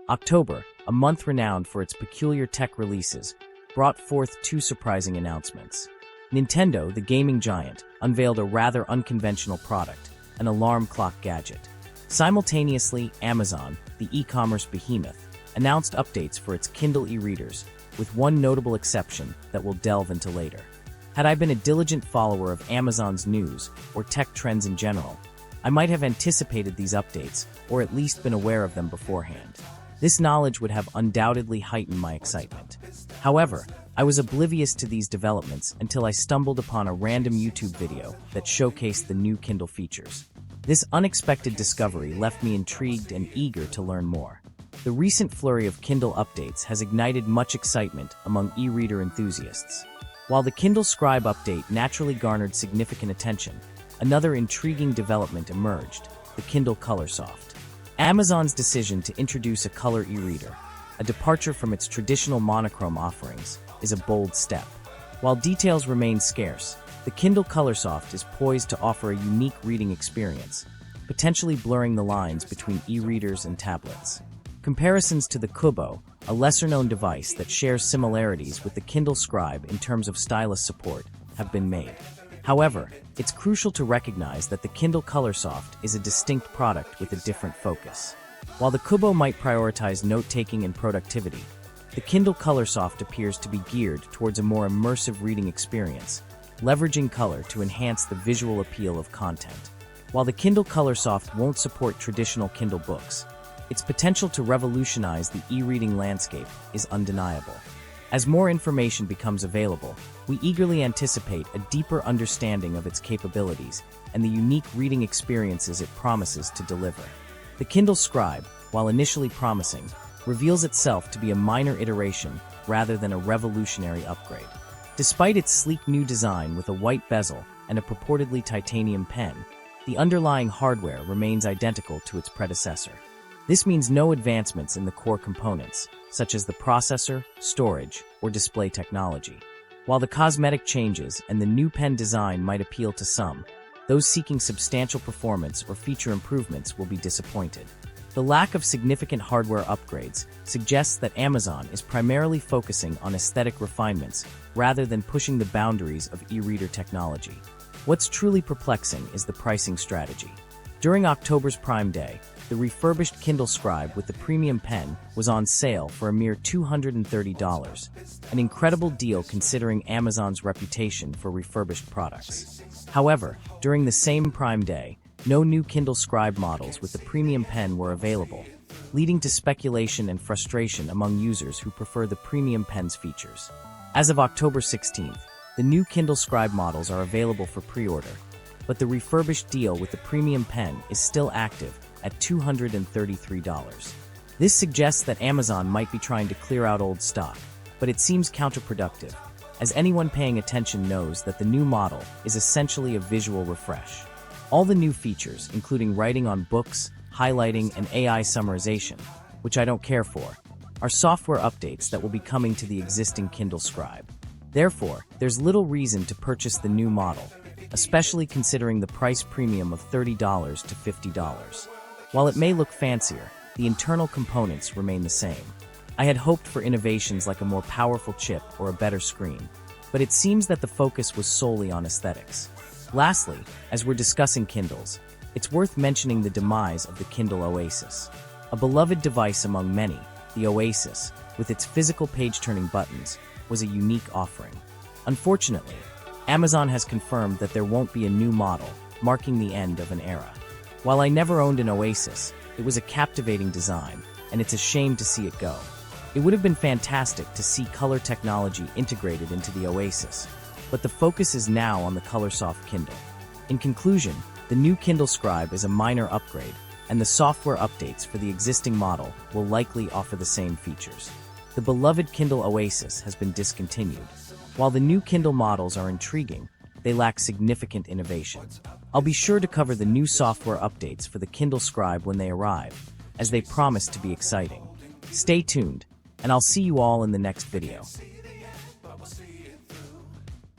October, a month renowned for its peculiar tech releases, brought forth two surprising announcements. Nintendo, the gaming giant, unveiled a rather unconventional product, an alarm clock gadget. Simultaneously, Amazon, the e-commerce behemoth, announced updates for its Kindle e-readers, with one notable exception that we'll delve into later. Had I been a diligent follower of Amazon's news or tech trends in general, I might have anticipated these updates or at least been aware of them beforehand. This knowledge would have undoubtedly heightened my excitement. However, I was oblivious to these developments until I stumbled upon a random YouTube video that showcased the new Kindle features. This unexpected discovery left me intrigued and eager to learn more. The recent flurry of Kindle updates has ignited much excitement among e-reader enthusiasts. While the Kindle Scribe update naturally garnered significant attention, another intriguing development emerged: the Kindle Colorsoft. Amazon's decision to introduce a color e-reader, a departure from its traditional monochrome offerings, is a bold step. While details remain scarce, the Kindle Colorsoft is poised to offer a unique reading experience, potentially blurring the lines between e-readers and tablets. Comparisons to the Kobo, a lesser-known device that shares similarities with the Kindle Scribe in terms of stylus support, have been made. However, it's crucial to recognize that the Kindle Colorsoft is a distinct product with a different focus. While the Kobo might prioritize note-taking and productivity, the Kindle Colorsoft appears to be geared towards a more immersive reading experience, leveraging color to enhance the visual appeal of content. While the Kindle Colorsoft won't support traditional Kindle books, its potential to revolutionize the e-reading landscape is undeniable. As more information becomes available, we eagerly anticipate a deeper understanding of its capabilities and the unique reading experiences it promises to deliver. The Kindle Scribe, while initially promising, reveals itself to be a minor iteration rather than a revolutionary upgrade. Despite its sleek new design with a white bezel and a purportedly titanium pen, the underlying hardware remains identical to its predecessor. This means no advancements in the core components, such as the processor, storage, or display technology. While the cosmetic changes and the new pen design might appeal to some, those seeking substantial performance or feature improvements will be disappointed. The lack of significant hardware upgrades suggests that Amazon is primarily focusing on aesthetic refinements rather than pushing the boundaries of e-reader technology. What's truly perplexing is the pricing strategy. During October's Prime Day, the refurbished Kindle Scribe with the premium pen was on sale for a mere $230, an incredible deal considering Amazon's reputation for refurbished products. However, during the same Prime Day, no new Kindle Scribe models with the premium pen were available, leading to speculation and frustration among users who prefer the premium pen's features. As of October 16th, the new Kindle Scribe models are available for pre-order, but the refurbished deal with the premium pen is still active at $233. This suggests that Amazon might be trying to clear out old stock, but it seems counterproductive, as anyone paying attention knows that the new model is essentially a visual refresh. All the new features, including writing on books, highlighting, and AI summarization, which I don't care for, are software updates that will be coming to the existing Kindle Scribe. Therefore, there's little reason to purchase the new model, especially considering the price premium of $30 to $50. While it may look fancier, the internal components remain the same. I had hoped for innovations like a more powerful chip or a better screen, but it seems that the focus was solely on aesthetics. Lastly, as we're discussing Kindles, it's worth mentioning the demise of the Kindle Oasis. A beloved device among many, the Oasis, with its physical page-turning buttons, was a unique offering. Unfortunately, Amazon has confirmed that there won't be a new model, marking the end of an era. While I never owned an Oasis, it was a captivating design, and it's a shame to see it go. It would have been fantastic to see color technology integrated into the Oasis, but the focus is now on the Colorsoft Kindle. In conclusion, the new Kindle Scribe is a minor upgrade, and the software updates for the existing model will likely offer the same features. The beloved Kindle Oasis has been discontinued. While the new Kindle models are intriguing, they lack significant innovation. I'll be sure to cover the new software updates for the Kindle Scribe when they arrive, as they promise to be exciting. Stay tuned, and I'll see you all in the next video.